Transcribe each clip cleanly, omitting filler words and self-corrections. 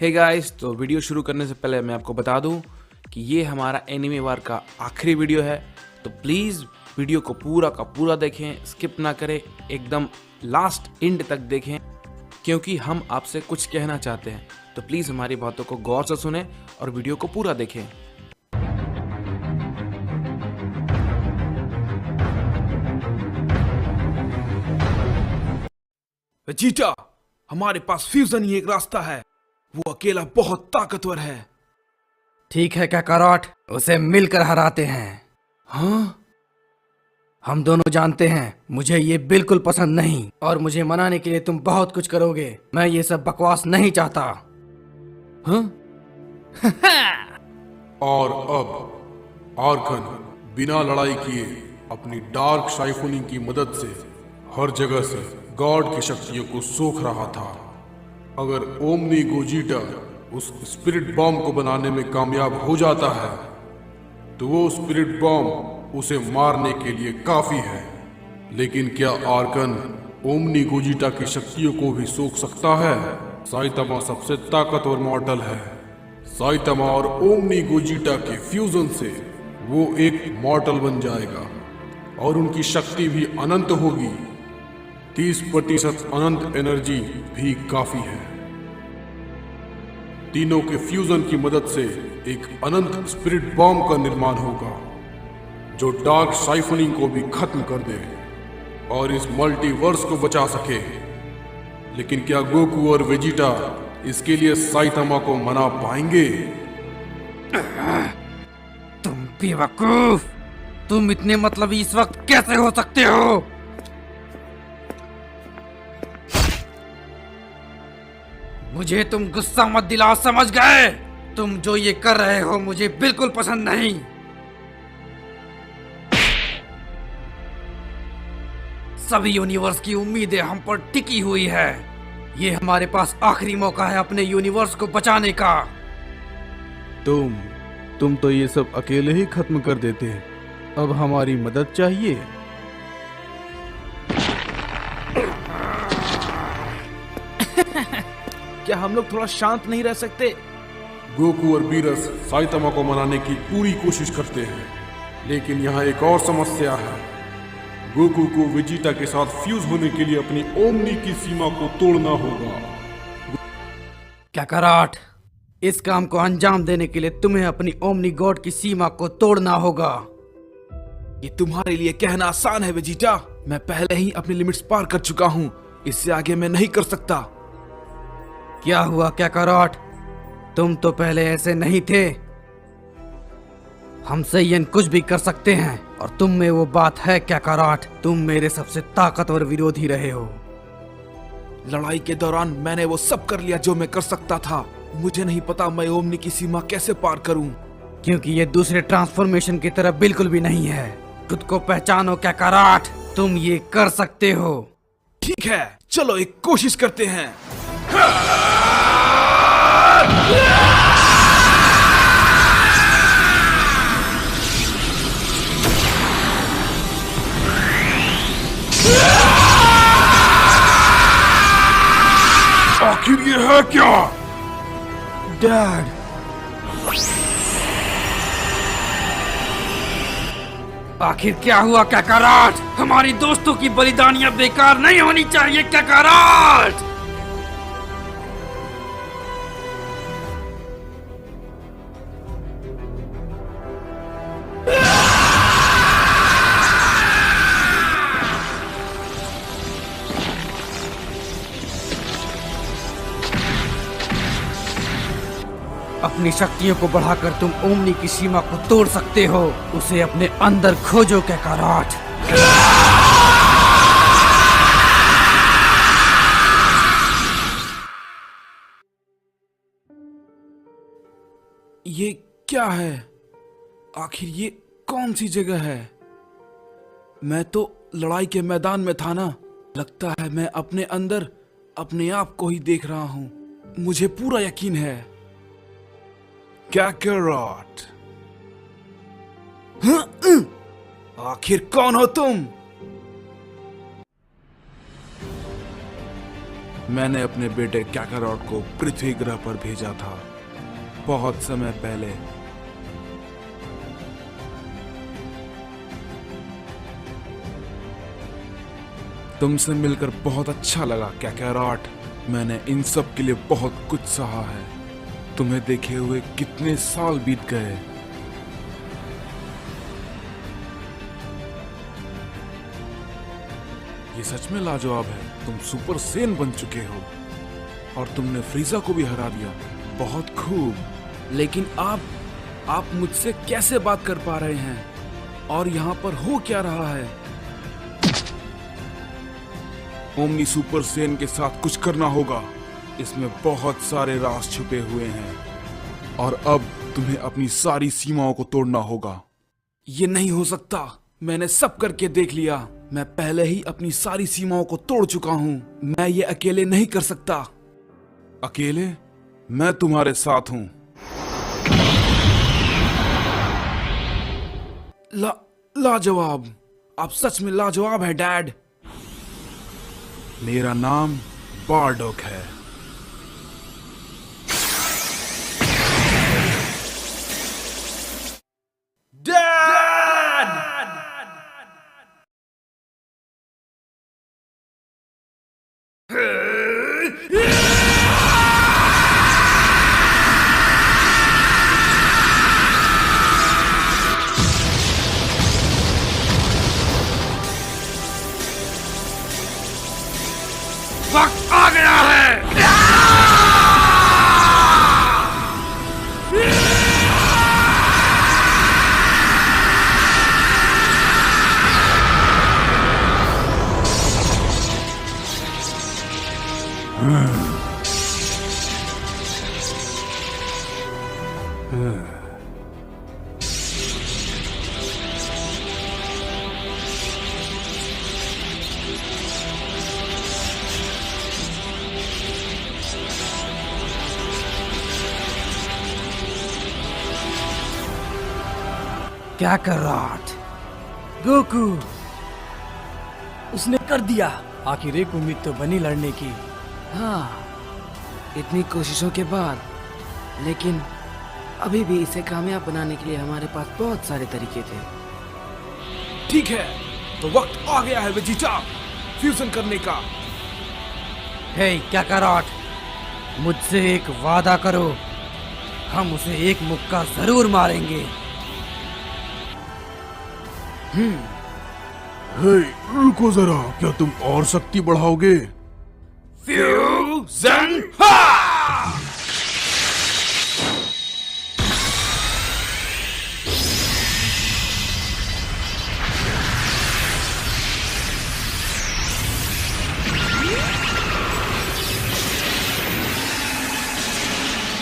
Hey guys, तो video शुरू करने से पहले मैं आपको बता दूं कि ये हमारा एनिमे वार का आखिरी वीडियो है। तो प्लीज़ वीडियो को पूरा का पूरा देखें, स्किप ना करें, एकदम लास्ट एंड तक देखें, क्योंकि हम आपसे कुछ कहना चाहते हैं। तो प्लीज़ हमारी बातों को गौर से सुनें और वीडियो को पूरा देखें। वेजिटा, हमारे पास फ्यूजन ही एक रास्ता है। वो अकेला बहुत ताकतवर है। ठीक है काकारोट, उसे मिलकर हराते हैं। हाँ? हम दोनों जानते हैं मुझे ये बिल्कुल पसंद नहीं और मुझे मनाने के लिए तुम बहुत कुछ करोगे। मैं ये सब बकवास नहीं चाहता। हाँ? और अब आर्कन बिना लड़ाई किए अपनी डार्क साइफोनिंग की मदद से हर जगह से गॉड की शक्तियों को सोख रहा था। अगर ओमनी गोजीटा उस स्पिरिट बॉम्ब को बनाने में कामयाब हो जाता है तो वो स्पिरिट बॉम्ब उसे मारने के लिए काफी है। लेकिन क्या आर्कन ओमनी गोजीटा की शक्तियों को भी सोख सकता है? साइतामा सबसे ताकतवर मॉर्टल है। साइतामा और ओमनी गोजीटा के फ्यूजन से वो एक मॉर्टल बन जाएगा और उनकी शक्ति भी अनंत होगी। 30% अनंत एनर्जी भी काफी है। तीनों के फ्यूजन की मदद से एक अनंत स्पिरिट बॉम्ब का निर्माण होगा जो डार्क साइफनिंग को भी खत्म कर दे और इस मल्टीवर्स को बचा सके। लेकिन क्या गोकू और वेजिटा इसके लिए साइतामा को मना पाएंगे? तुम बेवकूफ, तुम इतने मतलबी इस वक्त कैसे हो सकते हो? मुझे तुम गुस्सा मत दिलाओ, समझ गए? तुम जो ये कर रहे हो मुझे बिल्कुल पसंद नहीं। सभी यूनिवर्स की उम्मीदें हम पर टिकी हुई है। ये हमारे पास आखिरी मौका है अपने यूनिवर्स को बचाने का। तुम तो ये सब अकेले ही खत्म कर देते। अब हमारी मदद चाहिए। क्या हम लोग थोड़ा शांत नहीं रह सकते? गोकू और बीरस साइतामा को मनाने की पूरी कोशिश करते हैं, लेकिन यहाँ एक और समस्या है। गोकू को वेजिटा के साथ फ्यूज होने के लिए अपनी ओमनी की सीमा को तोड़ना होगा। काकारोट, इस काम को अंजाम देने के लिए तुम्हें अपनी ओमनी गॉड की सीमा को तोड़ना होगा। ये तुम्हारे लिए कहना आसान है वेजिटा। मैं पहले ही अपनी लिमिट्स पार कर चुका हूँ। इससे आगे मैं नहीं कर सकता। क्या हुआ काकारोट? तुम तो पहले ऐसे नहीं थे। हम सैयन कुछ भी कर सकते हैं और तुम में वो बात है काकारोट। तुम मेरे सबसे ताकतवर विरोधी रहे हो। लड़ाई के दौरान मैंने वो सब कर लिया जो मैं कर सकता था। मुझे नहीं पता मैं ओमनी की सीमा कैसे पार करूं। क्योंकि ये दूसरे ट्रांसफॉर्मेशन की तरह बिल्कुल भी नहीं है। खुद को पहचानो काकारोट, तुम ये कर सकते हो। ठीक है, चलो एक कोशिश करते हैं। आखिर ये है क्या? डैड, आखिर क्या हुआ काकारोट? हमारी दोस्तों की बलिदानियां बेकार नहीं होनी चाहिए काकारोट। अपनी शक्तियों को बढ़ाकर तुम ओमनी की सीमा को तोड़ सकते हो। उसे अपने अंदर खोजो काकारोट। ये क्या है? आखिर ये कौन सी जगह है? मैं तो लड़ाई के मैदान में था ना। लगता है मैं अपने अंदर अपने आप को ही देख रहा हूं। मुझे पूरा यकीन है। काकारोट, आखिर कौन हो तुम? मैंने अपने बेटे कैकारॉट को पृथ्वी ग्रह पर भेजा था बहुत समय पहले। तुमसे मिलकर बहुत अच्छा लगा कैकारॉट। मैंने इन सब के लिए बहुत कुछ सहा है। तुम्हें देखे हुए कितने साल बीत गए। ये सच में लाजवाब है। तुम सुपर सेन बन चुके हो और तुमने फ्रीजा को भी हरा दिया। बहुत खूब। लेकिन आप मुझसे कैसे बात कर पा रहे हैं और यहाँ पर हो क्या रहा है? ओमनी सुपर सेन के साथ कुछ करना होगा। इसमें बहुत सारे राज छुपे हुए हैं और अब तुम्हें अपनी सारी सीमाओं को तोड़ना होगा। ये नहीं हो सकता। मैंने सब करके देख लिया। मैं पहले ही अपनी सारी सीमाओं को तोड़ चुका हूँ। मैं ये अकेले नहीं कर सकता। अकेले? मैं तुम्हारे साथ हूँ। लाजवाब। आप सच में लाजवाब है डैड। मेरा नाम बारडोक है। वक्त आ गया है। कैकारॉट, गोकू, उसने कर दिया। आखिर एक उम्मीद तो बनी लड़ने की। हाँ, इतनी कोशिशों के बाद, लेकिन अभी भी इसे कामयाब बनाने के लिए हमारे पास बहुत सारे तरीके थे। ठीक है, तो वक्त आ गया है वेजिटा फ्यूजन करने का। हे कैकारॉट, मुझसे एक वादा करो। हम उसे एक मुक्का जरूर मारेंगे। हे, रुको जरा। क्या तुम और शक्ति बढ़ाओगे? फ्यूजन।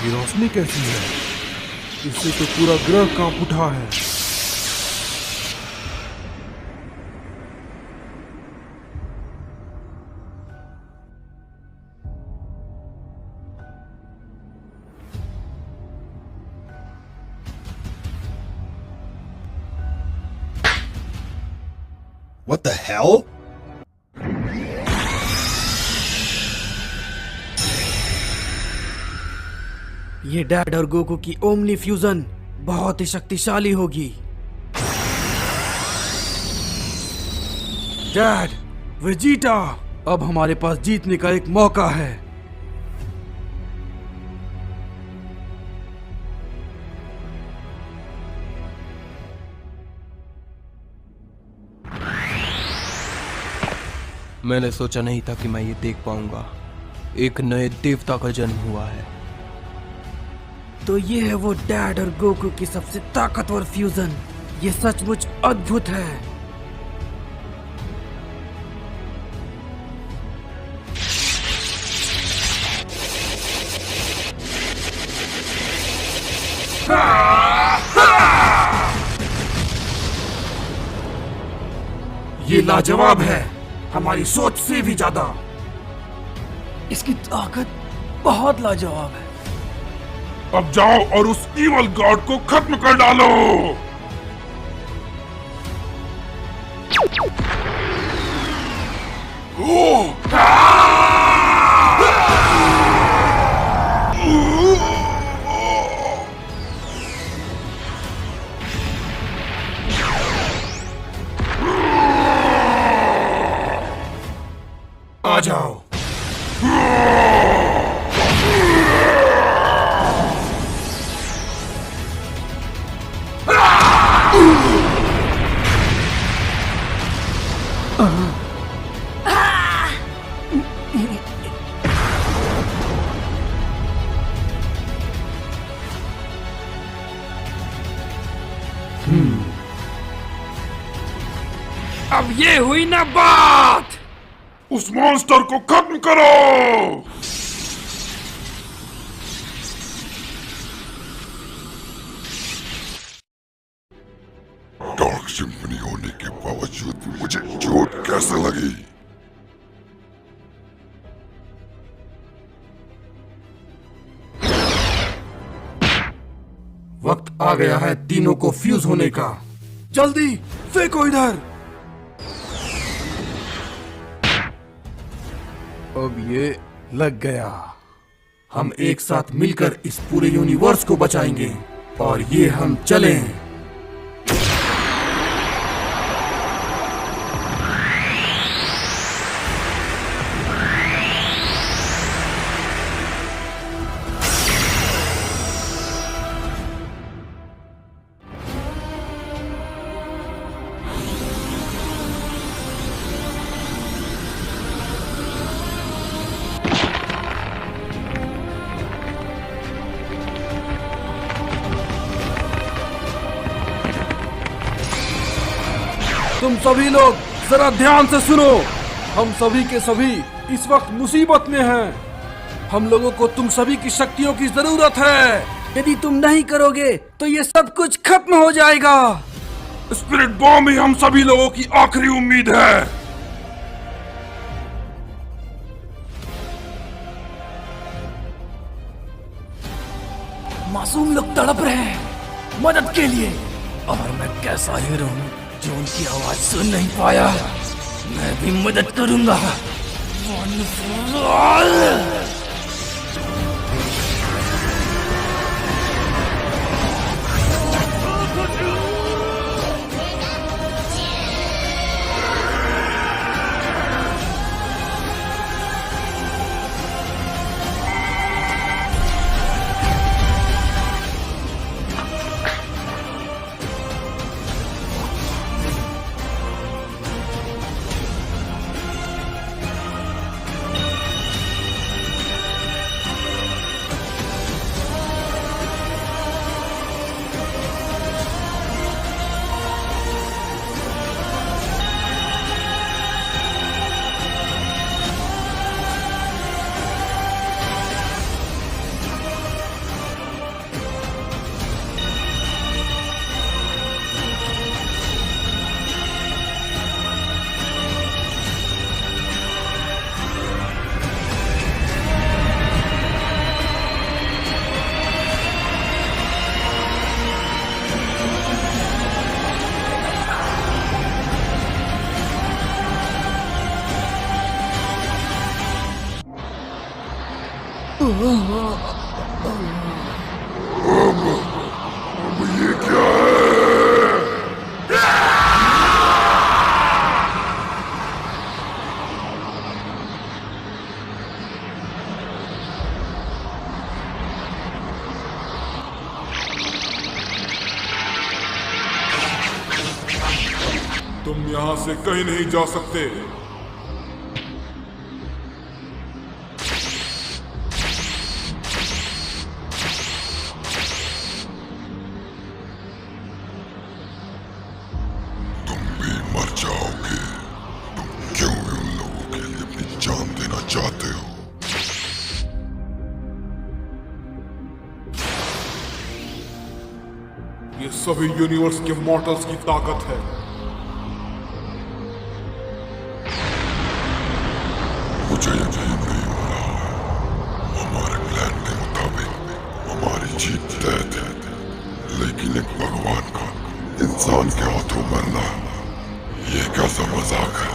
ये रोशनी कैसी है? इससे तो पूरा ग्रह कांप उठा है। What the hell? ये डैड और गोकू की ओमनी फ्यूजन बहुत ही शक्तिशाली होगी। डैड, वेजिटा, अब हमारे पास जीतने का एक मौका है। मैंने सोचा नहीं था कि मैं ये देख पाऊंगा। एक नए देवता का जन्म हुआ है। तो ये है वो डैड और गोकू की सबसे ताकतवर फ्यूजन। ये सचमुच अद्भुत है। ये लाजवाब है, हमारी सोच से भी ज्यादा। इसकी ताकत बहुत लाजवाब है। अब जाओ और उस इवल गॉड को खत्म कर डालो। ओह! अब ये हुई ना बात। उस मॉन्स्टर को खत्म करो। डार्क सिम्फनी होने के बावजूद भी मुझे चोट कैसे लगी? वक्त आ गया है तीनों को फ्यूज होने का। जल्दी फेंको इधर। अब ये लग गया। हम एक साथ मिलकर इस पूरे यूनिवर्स को बचाएंगे और ये हम चलें। तुम सभी लोग जरा ध्यान से सुनो। हम सभी के सभी इस वक्त मुसीबत में हैं। हम लोगों को तुम सभी की शक्तियों की जरूरत है। यदि तुम नहीं करोगे तो ये सब कुछ खत्म हो जाएगा। स्पिरिट बॉम्ब ही हम सभी लोगों की आखिरी उम्मीद है। मासूम लोग तड़प रहे हैं मदद के लिए, और मैं कैसा हीरो हूँ जो उनकी आवाज सुन नहीं पाया। मैं भी मदद करूंगा। ये क्या है? तुम यहाँ से कहीं नहीं जा सकते। तुम भी मर जाओगे। तुम क्यों उन लोगों के लिए अपनी जान देना चाहते हो? ये सभी यूनिवर्स के मॉर्टल्स की ताकत है। मुझे यकीन नहीं हो रहा है। हमारे प्लान के मुताबिक हमारी जीत तय थी, लेकिन एक भगवान का इंसान के हाथों मरना, ये कैसा मजाक है?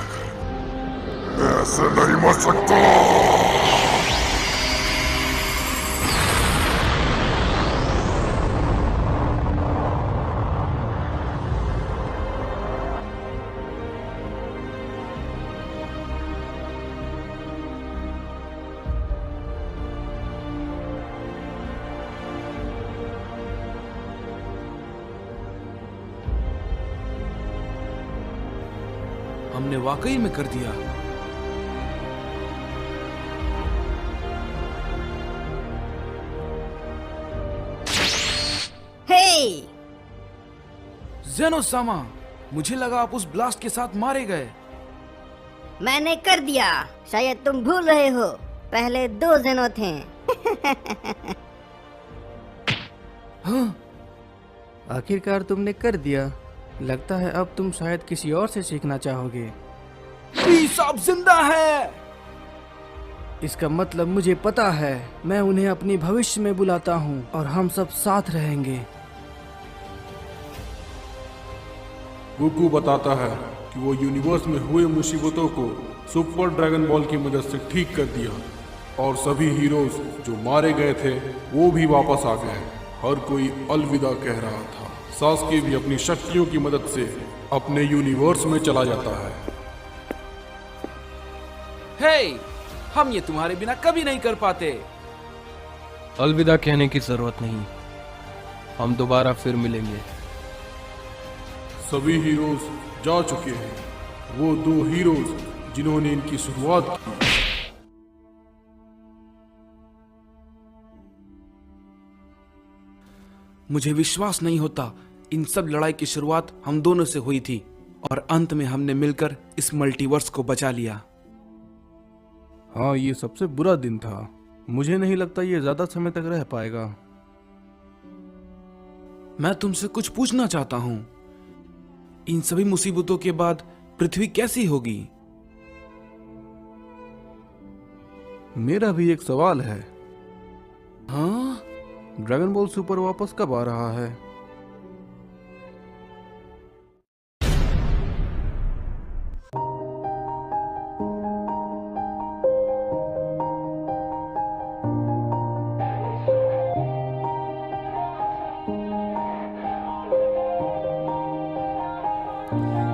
मैं ऐसे नहीं मर सकता। हमने वाकई में कर दिया। ज़ेनो-सामा, मुझे लगा आप उस ब्लास्ट के साथ मारे गए। मैंने कर दिया। शायद तुम भूल रहे हो, पहले 2 ज़ेनो थे। आखिरकार तुमने कर दिया। लगता है अब तुम शायद किसी और से सीखना चाहोगे। व्हीस अब जिंदा है। इसका मतलब मुझे पता है। मैं उन्हें अपने भविष्य में बुलाता हूँ और हम सब साथ रहेंगे। गोकू बताता है कि वो यूनिवर्स में हुए मुसीबतों को सुपर ड्रैगन बॉल की मदद से ठीक कर दिया और सभी हीरोज जो मारे गए थे वो भी वापस आ गए। हर कोई अलविदा कह रहा था। सास्के भी अपनी शक्तियों की मदद से अपने यूनिवर्स में चला जाता है। हे, हम ये तुम्हारे बिना कभी नहीं कर पाते। अलविदा कहने की जरूरत नहीं, हम दोबारा फिर मिलेंगे। सभी हीरोज जा चुके हैं। वो 2 हीरोज जिन्होंने इनकी शुरुआत की। मुझे विश्वास नहीं होता, इन सब लड़ाई की शुरुआत हम दोनों से हुई थी और अंत में हमने मिलकर इस मल्टीवर्स को बचा लिया। हाँ, ये सबसे बुरा दिन था। मुझे नहीं लगता ये ज्यादा समय तक रह पाएगा। मैं तुमसे कुछ पूछना चाहता हूं। इन सभी मुसीबतों के बाद पृथ्वी कैसी होगी? मेरा भी एक सवाल है। हाँ? ड्रैगन बॉल सुपर वापस कब आ रहा है?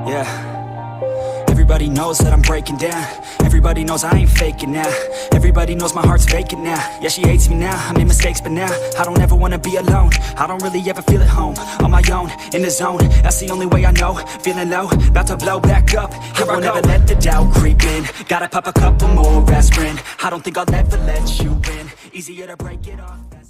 Yeah. Everybody knows that I'm breaking down. Everybody knows I ain't faking now. Everybody knows my heart's vacant now. Yeah, she hates me now, I made mistakes but now I don't ever wanna be alone. I don't really ever feel at home. On my own, in the zone, that's the only way I know. Feeling low, about to blow back up. Here I won't ever let the doubt creep in. Gotta pop a couple more aspirin. I don't think I'll ever let you in. Easier to break it off.